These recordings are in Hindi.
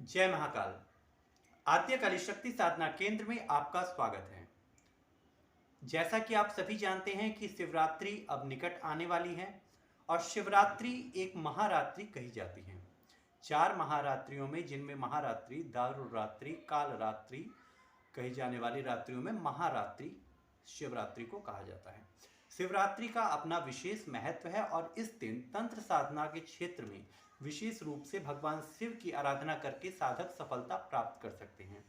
जय महाकाल। आद्यकाली शक्ति साधना केंद्र में आपका स्वागत है। जैसा कि आप सभी जानते हैं कि शिवरात्रि अब निकट आने वाली है और शिवरात्रि एक महारात्रि कही जाती है। 4 महारात्रियों में, जिनमें महारात्रि, दारुरात्रि, कालरात्रि कही जाने वाली रात्रियों में महारात्रि शिवरात्रि को कहा जाता है। शिवरात्रि का अपना विशेष महत्व है और इस दिन तंत्र साधना के क्षेत्र में विशेष रूप से भगवान शिव की आराधना करके साधक सफलता प्राप्त कर सकते हैं।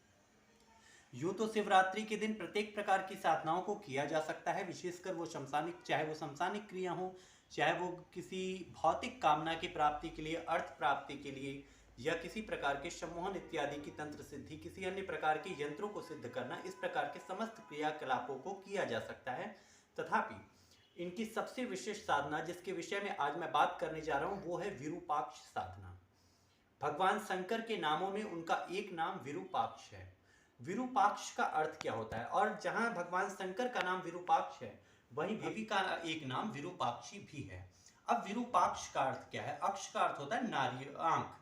यूं तो शिवरात्रि के दिन प्रत्येक प्रकार की साधनाओं को किया जा सकता है, विशेषकर वो चाहे वो शमशानिक क्रिया हो, चाहे वो किसी भौतिक कामना की प्राप्ति के लिए, अर्थ प्राप्ति के लिए, या किसी प्रकार के सम्मोहन इत्यादि की तंत्र सिद्धि, किसी अन्य प्रकार के यंत्रों को सिद्ध करना, इस प्रकार के समस्त क्रियाकलापों को किया जा सकता है। तथापि इनकी सबसे विशेष साधना, जिसके विषय में आज मैं बात करने जा रहा हूं, वो है विरूपाक्ष साधना। भगवान शंकर के नामों में उनका एक नाम विरूपाक्ष है। विरूपाक्ष का अर्थ क्या होता है? और जहां भगवान शंकर का नाम विरूपाक्ष है, वहीं देवी का एक नाम विरूपाक्षी भी है। अब विरूपाक्ष का अर्थ क्या है? अक्ष का अर्थ होता है नारी, आंख।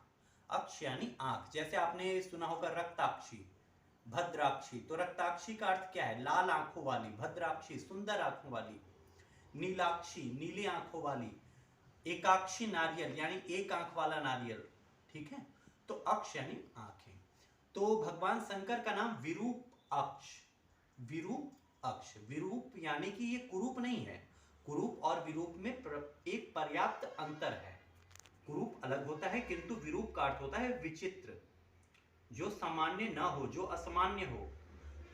अक्ष यानी आंख। जैसे आपने सुना होगा रक्ताक्षी, भद्राक्षी। तो रक्ताक्षी का अर्थ क्या है? लाल आंखों वाली। भद्राक्षी, सुंदर आंखों वाली। नीलाक्षी, नीली आंखों वाली। एकाक्षी, नारियल यानी एक आंख वाला नारियल। ठीक है, तो अक्ष यानी आंखें। तो भगवान शंकर का नाम विरूप अक्ष। विरूप अक्ष, विरूप यानी कि ये कुरूप नहीं है। कुरूप और विरूप में एक पर्याप्त अंतर है। कुरूप अलग होता है, किंतु विरूप का अर्थ होता है विचित्र, जो सामान्य न हो, जो असामान्य हो।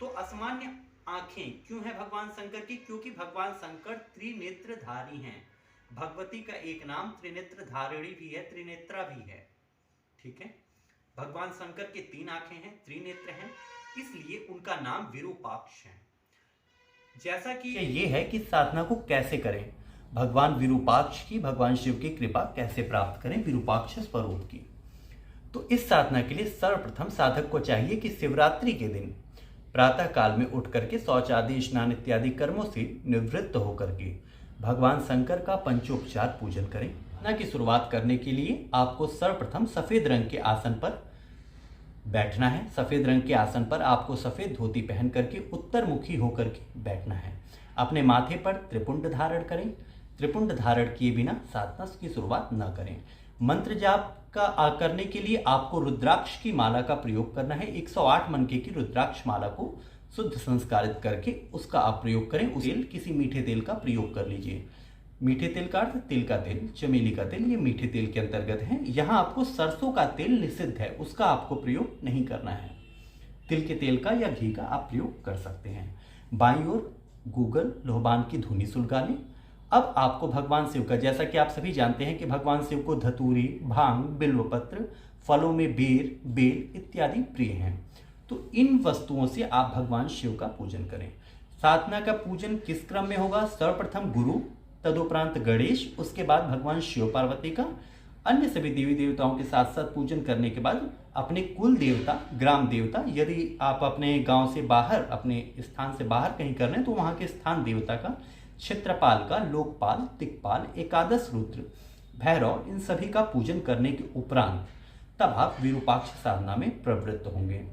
तो असामान्य आंखें क्यों है भगवान शंकर की? क्योंकि भगवान शंकर त्रिनेत्रधारी हैं। भगवती का एक नाम त्रिनेत्रधारिणी भी है, त्रिनेत्रा भी है। ठीक है, भगवान शंकर के 3 आंखें हैं, त्रिनेत्र हैं, इसलिए उनका नाम विरूपाक्ष है। जैसा कि ये है कि साधना को कैसे करें, भगवान विरूपाक्ष की, भगवान शिव की कृपा कैसे प्राप्त करें, विरूपाक्ष स्वरूप की। तो इस साधना के लिए सर्वप्रथम साधक को चाहिए कि शिवरात्रि के दिन प्रातः काल में उठ करके शौच आदि, स्नान इत्यादि कर्मों से निवृत्त होकर के भगवान शंकर का पंचोपचार पूजन करें। साधना की शुरुआत करने के लिए आपको सर्वप्रथम सफेद रंग के आसन पर बैठना है। सफेद रंग के आसन पर आपको सफेद धोती पहन करके उत्तर मुखी होकर के बैठना है। अपने माथे पर त्रिपुंड धारण करें। त्रिपुंड धारण किए बिना साधना की शुरुआत न करें। मंत्र जाप का करने के लिए आपको रुद्राक्ष की माला का प्रयोग करना है। 108 मनके की रुद्राक्ष माला को शुद्ध संस्कारित करके उसका आप प्रयोग करें। उस तेल, किसी मीठे तेल का प्रयोग कर लीजिए। मीठे तेल का अर्थ तिल का तेल, चमेली का तेल, ये मीठे तेल के अंतर्गत है। यहाँ आपको सरसों का तेल निषिद्ध है, उसका आपको प्रयोग नहीं करना है। तिल के तेल का या घी का आप प्रयोग कर सकते हैं। बाईं ओर गूगल लोहबान की धुनी सुलगा लें। अब आपको भगवान शिव का, जैसा कि आप सभी जानते हैं कि भगवान शिव को धतूरी, भांग, बिल्वपत्र, फलों में बेर, बेल इत्यादि प्रिय हैं। तो इन वस्तुओं से आप भगवान शिव का पूजन करें। साधना का पूजन किस क्रम में होगा? सर्वप्रथम गुरु, तदुपरांत गणेश, उसके बाद भगवान शिव पार्वती का। अन्य सभी देवी देवताओं के साथ साथ पूजन करने के बाद अपने कुल देवता, ग्राम देवता, यदि आप अपने गांव से बाहर, अपने स्थान से बाहर कहीं कर रहे हैं तो वहां के स्थान देवता का, क्षेत्रपाल का, लोकपाल, दिक्पाल, एकादश रुद्र, भैरव, इन सभी का पूजन करने के उपरांत तब आप विरूपाक्ष साधना में प्रवृत्त होंगे।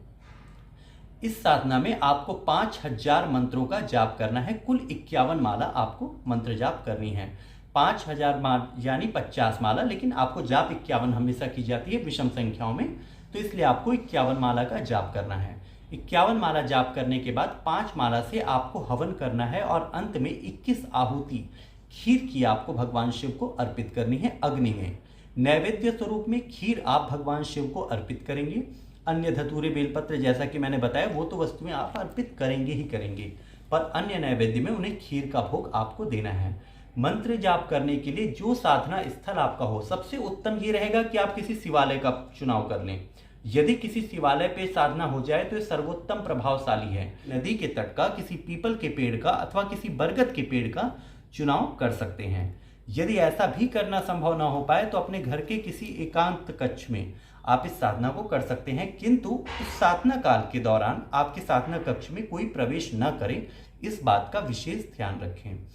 इस साधना में आपको 5000 मंत्रों का जाप करना है। कुल 51 माला आपको मंत्र जाप करनी है। 5000 यानी 50 माला, लेकिन आपको जाप 51 हमेशा की जाती है विषम संख्याओं में, तो इसलिए आपको 51 माला का जाप करना है। 51 माला जाप करने के बाद 5 माला से आपको हवन करना है और अंत में 21 आहुति खीर की आपको भगवान शिव को अर्पित करनी है अग्नि में। नैवेद्य स्वरूप में खीर आप भगवान शिव को अर्पित करेंगे। अन्य धतूरे, बेलपत्र, जैसा कि मैंने बताया, वो तो वस्तुएं आप अर्पित करेंगे ही करेंगे, पर अन्य नैवेद्य में उन्हें खीर का भोग आपको देना है। मंत्र जाप करने के लिए जो साधना स्थल आपका हो, सबसे उत्तम ये रहेगा कि आप किसी शिवालय का चुनाव कर लें। यदि किसी शिवालय पे साधना हो जाए तो ये सर्वोत्तम प्रभावशाली है। नदी के तट का, किसी पीपल के पेड़ का अथवा किसी बरगद के पेड़ का चुनाव कर सकते हैं। यदि ऐसा भी करना संभव ना हो पाए तो अपने घर के किसी एकांत कक्ष में आप इस साधना को कर सकते हैं, किंतु इस साधना काल के दौरान आपके साधना कक्ष में कोई प्रवेश न करे, इस बात का विशेष ध्यान रखें।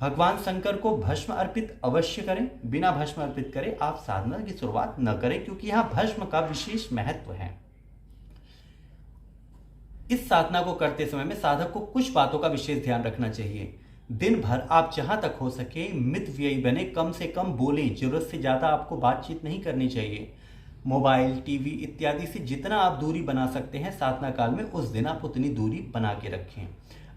भगवान शंकर को भस्म अर्पित अवश्य करें। बिना भस्म अर्पित करें आप साधना की शुरुआत न करें, क्योंकि यहां भस्म का विशेष महत्व है। इस साधना को करते समय में साधक को कुछ बातों का विशेष ध्यान रखना चाहिए। दिन भर आप जहां तक हो सके मितव्ययी बने, कम से कम बोलें, जरूरत से ज्यादा आपको बातचीत नहीं करनी चाहिए। मोबाइल, टीवी इत्यादि से जितना आप दूरी बना सकते हैं साधना काल में, उस दिन आप उतनी दूरी बना के रखें।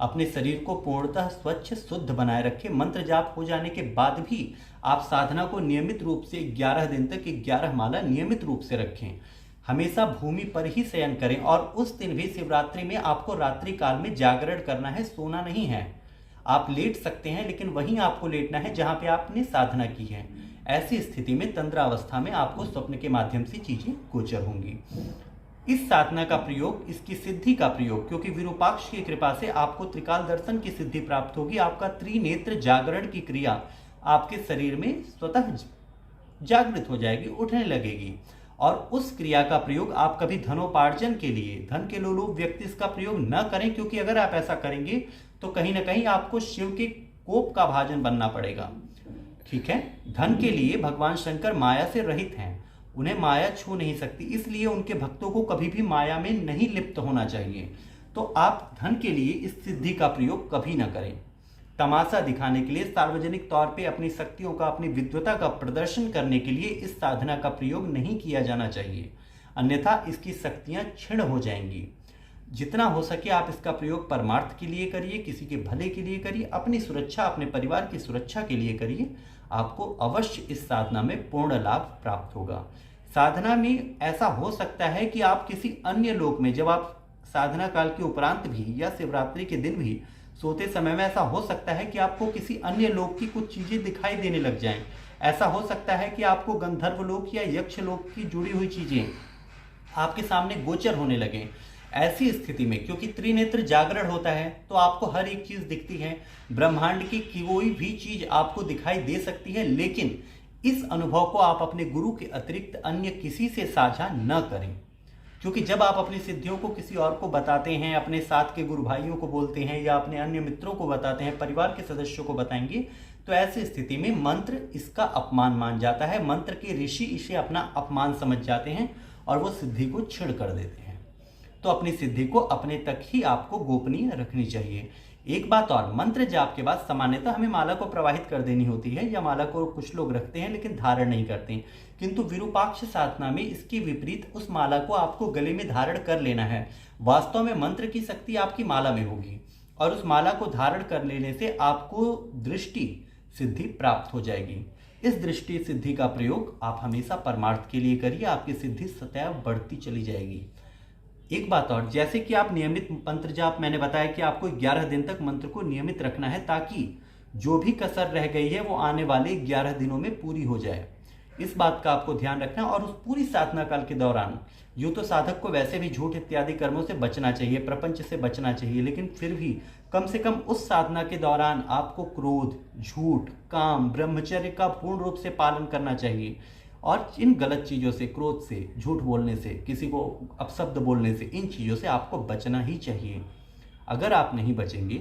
अपने शरीर को पूर्णतः स्वच्छ शुद्ध बनाए रखें। मंत्र जाप हो जाने के बाद भी आप साधना को नियमित रूप से 11 दिन तक 11 माला नियमित रूप से रखें। हमेशा भूमि पर ही शयन करें और उस दिन भी शिवरात्रि में आपको रात्रि काल में जागरण करना है, सोना नहीं है। आप लेट सकते हैं लेकिन वहीं आपको लेटना है जहां पे आपने साधना की है। ऐसी स्थिति में तंद्रावस्था में आपको स्वप्न के माध्यम से चीजें गोचर होंगी। इस साधना का प्रयोग, इसकी सिद्धि का प्रयोग, क्योंकि विरूपाक्ष की कृपा से आपको त्रिकाल दर्शन की सिद्धि प्राप्त होगी। आपका त्रिनेत्र जागरण की क्रिया आपके शरीर में स्वतः जागृत हो जाएगी, उठने लगेगी। और उस क्रिया का प्रयोग आप कभी धनोपार्जन के लिए, धन के लोलुप व्यक्ति इसका प्रयोग न करें, क्योंकि अगर आप ऐसा करेंगे तो कहीं ना कहीं आपको शिव के कोप का भाजन बनना पड़ेगा। ठीक है, धन के लिए भगवान शंकर माया से रहित हैं, उन्हें माया छू नहीं सकती, इसलिए उनके भक्तों को कभी भी माया में नहीं लिप्त होना चाहिए। तो आप धन के लिए इस सिद्धि का प्रयोग कभी ना करें। तमाशा दिखाने के लिए, सार्वजनिक तौर पे अपनी शक्तियों का, अपनी विद्वता का प्रदर्शन करने के लिए इस साधना का प्रयोग नहीं किया जाना चाहिए, अन्यथा इसकी शक्तियां क्षीण हो जाएंगी। जितना हो सके आप इसका प्रयोग परमार्थ के लिए करिए, किसी के भले के लिए करिए, अपनी सुरक्षा, अपने परिवार की सुरक्षा के लिए करिए। आपको अवश्य इस साधना में पूर्ण लाभ प्राप्त होगा। साधना में ऐसा हो सकता है कि आप किसी अन्य लोक में, जब आप साधना काल के उपरांत भी या शिवरात्रि के दिन भी सोते समय में, ऐसा हो सकता है कि आपको किसी अन्य लोक की कुछ चीजें दिखाई देने लग जाएं। ऐसा हो सकता है कि आपको गंधर्व लोक या यक्ष लोक की जुड़ी हुई चीजें आपके सामने गोचर होने लगे। ऐसी स्थिति में, क्योंकि त्रिनेत्र जागरण होता है तो आपको हर एक चीज दिखती है, ब्रह्मांड की कोई भी चीज आपको दिखाई दे सकती है, लेकिन इस अनुभव को आप अपने गुरु के अतिरिक्त अन्य किसी से साझा न करें। क्योंकि जब आप अपनी सिद्धियों को किसी और को बताते हैं, अपने साथ के गुरु भाइयों को बोलते हैं या अपने अन्य मित्रों को बताते हैं, परिवार के सदस्यों को बताएंगे, तो ऐसी स्थिति में मंत्र इसका अपमान मान जाता है। मंत्र के ऋषि इसे अपना अपमान समझ जाते हैं और वो सिद्धि को छीण कर देते हैं। तो अपनी सिद्धि को अपने तक ही आपको गोपनीय रखनी चाहिए। एक बात और, मंत्र जाप के बाद सामान्यतः हमें माला को प्रवाहित कर देनी होती है, या माला को कुछ लोग रखते हैं लेकिन धारण नहीं करते। किंतु विरूपाक्ष साधना में इसके विपरीत उस माला को आपको गले में धारण कर लेना है। वास्तव में मंत्र की शक्ति आपकी माला में होगी और उस माला को धारण कर लेने से आपको दृष्टि सिद्धि प्राप्त हो जाएगी। इस दृष्टि सिद्धि का प्रयोग आप हमेशा परमार्थ के लिए करिए, आपकी सिद्धि सदैव बढ़ती चली जाएगी। एक बात और, जैसे कि आप नियमित मंत्र जाप, मैंने बताया कि आपको 11 दिन तक मंत्र को नियमित रखना है, ताकि जो भी कसर रह गई है वो आने वाले 11 दिनों में पूरी हो जाए। इस बात का आपको ध्यान रखना है। और उस पूरी साधना काल के दौरान यूं तो साधक को वैसे भी झूठ इत्यादि कर्मों से बचना चाहिए, प्रपंच से बचना चाहिए, लेकिन फिर भी कम से कम उस साधना के दौरान आपको क्रोध, झूठ, काम, ब्रह्मचर्य का पूर्ण रूप से पालन करना चाहिए। और इन गलत चीज़ों से, क्रोध से, झूठ बोलने से, किसी को अपशब्द बोलने से, इन चीज़ों से आपको बचना ही चाहिए। अगर आप नहीं बचेंगे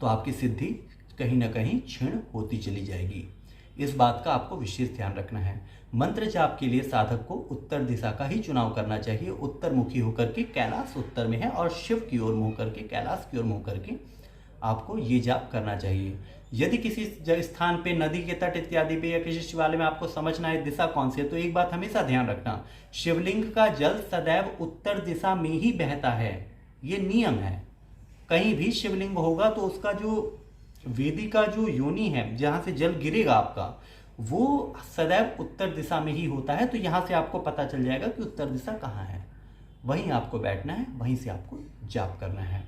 तो आपकी सिद्धि कहीं ना कहीं क्षीण होती चली जाएगी। इस बात का आपको विशेष ध्यान रखना है। मंत्र जाप के लिए साधक को उत्तर दिशा का ही चुनाव करना चाहिए। उत्तर मुखी होकर के, कैलाश उत्तर में है और शिव की ओर मुंह करके, कैलाश की ओर मुंह करके आपको ये जाप करना चाहिए। यदि किसी स्थान पे, नदी के तट इत्यादि पे या किसी शिवालय में आपको समझना है दिशा कौन सी है, तो एक बात हमेशा ध्यान रखना, शिवलिंग का जल सदैव उत्तर दिशा में ही बहता है, ये नियम है। कहीं भी शिवलिंग होगा तो उसका जो वेदी का जो योनि है, जहां से जल गिरेगा आपका, वो सदैव उत्तर दिशा में ही होता है। तो यहां से आपको पता चल जाएगा कि उत्तर दिशा कहाँ है, वहीं आपको बैठना है, वहीं से आपको जाप करना है।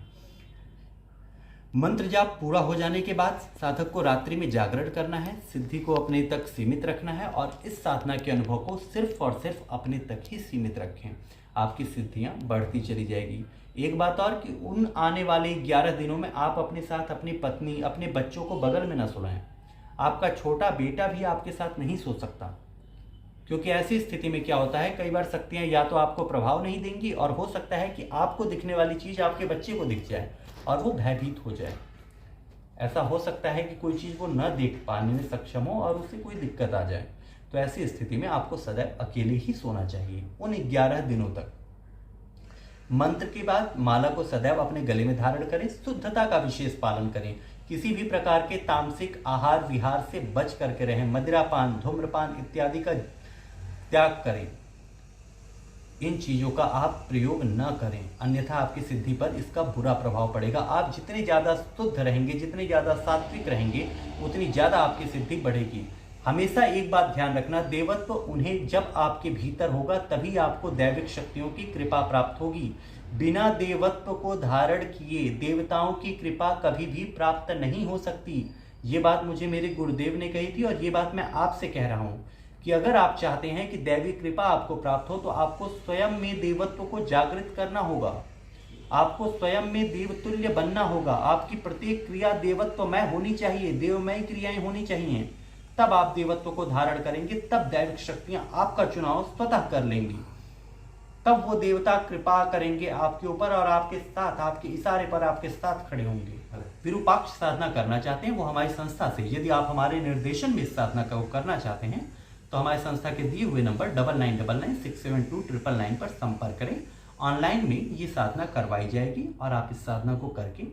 मंत्र जाप पूरा हो जाने के बाद साधक को रात्रि में जागरण करना है, सिद्धि को अपने तक सीमित रखना है और इस साधना के अनुभव को सिर्फ और सिर्फ अपने तक ही सीमित रखें। आपकी सिद्धियां बढ़ती चली जाएगी। एक बात और कि उन आने वाले 11 दिनों में आप अपने साथ अपनी पत्नी, अपने बच्चों को बगल में न सुलाएं। आपका छोटा बेटा भी आपके साथ नहीं सो सकता, क्योंकि ऐसी स्थिति में क्या होता है, कई बार शक्तियां या तो आपको प्रभाव नहीं देंगी और हो सकता है कि आपको दिखने वाली चीज आपके बच्चे को दिख जाए और वो भयभीत हो जाए। ऐसा हो सकता है कि कोई चीज़ वो न देख पाने में सक्षम हो और उसे कोई दिक्कत आ जाए। तो ऐसी स्थिति में आपको सदैव अकेले ही सोना चाहिए उन 11 दिनों तक। मंत्र के बाद माला को सदैव अपने गले में धारण करें। शुद्धता का विशेष पालन करें। किसी भी प्रकार के तामसिक आहार विहार से बच करके रहें। मदिरापान, धूम्रपान इत्यादि का त्याग करें। इन चीज़ों का आप प्रयोग न करें, अन्यथा आपकी सिद्धि पर इसका बुरा प्रभाव पड़ेगा। आप जितने ज़्यादा शुद्ध रहेंगे, जितने ज़्यादा सात्विक रहेंगे, उतनी ज़्यादा आपकी सिद्धि बढ़ेगी। हमेशा एक बात ध्यान रखना, देवत्व उन्हें जब आपके भीतर होगा तभी आपको दैविक शक्तियों की कृपा प्राप्त होगी। बिना देवत्व को धारण किए देवताओं की कृपा कभी भी प्राप्त नहीं हो सकती। ये बात मुझे मेरे गुरुदेव ने कही थी और ये बात मैं आपसे कह रहा हूँ कि अगर आप चाहते हैं कि दैवी कृपा आपको प्राप्त हो तो आपको स्वयं में देवत्व को जागृत करना होगा। आपको स्वयं में देवतुल्य बनना होगा। आपकी प्रत्येक क्रिया देवत्वमय होनी चाहिए, देवमय क्रियाएं होनी चाहिए। तब आप देवत्व को धारण करेंगे, तब दैविक शक्तियां आपका चुनाव स्वतः कर लेंगी। तब वो देवता कृपा करेंगे आपके ऊपर और आपके साथ, आपके इशारे पर आपके साथ खड़े होंगे। विरूपाक्ष साधना करना चाहते हैं वो हमारी संस्था से, यदि आप हमारे निर्देशन में इस साधना को करना चाहते हैं तो हमारी संस्था के दिए हुए नंबर 9999672999 पर संपर्क करें। ऑनलाइन में ये साधना करवाई जाएगी और आप इस साधना को करके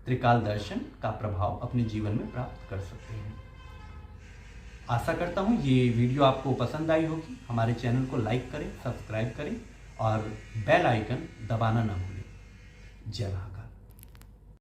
त्रिकाल दर्शन का प्रभाव अपने जीवन में प्राप्त कर सकते हैं। आशा करता हूँ ये वीडियो आपको पसंद आई होगी। हमारे चैनल को लाइक करें, सब्सक्राइब करें और बेल आइकन दबाना ना भूलें। जय महाकाल।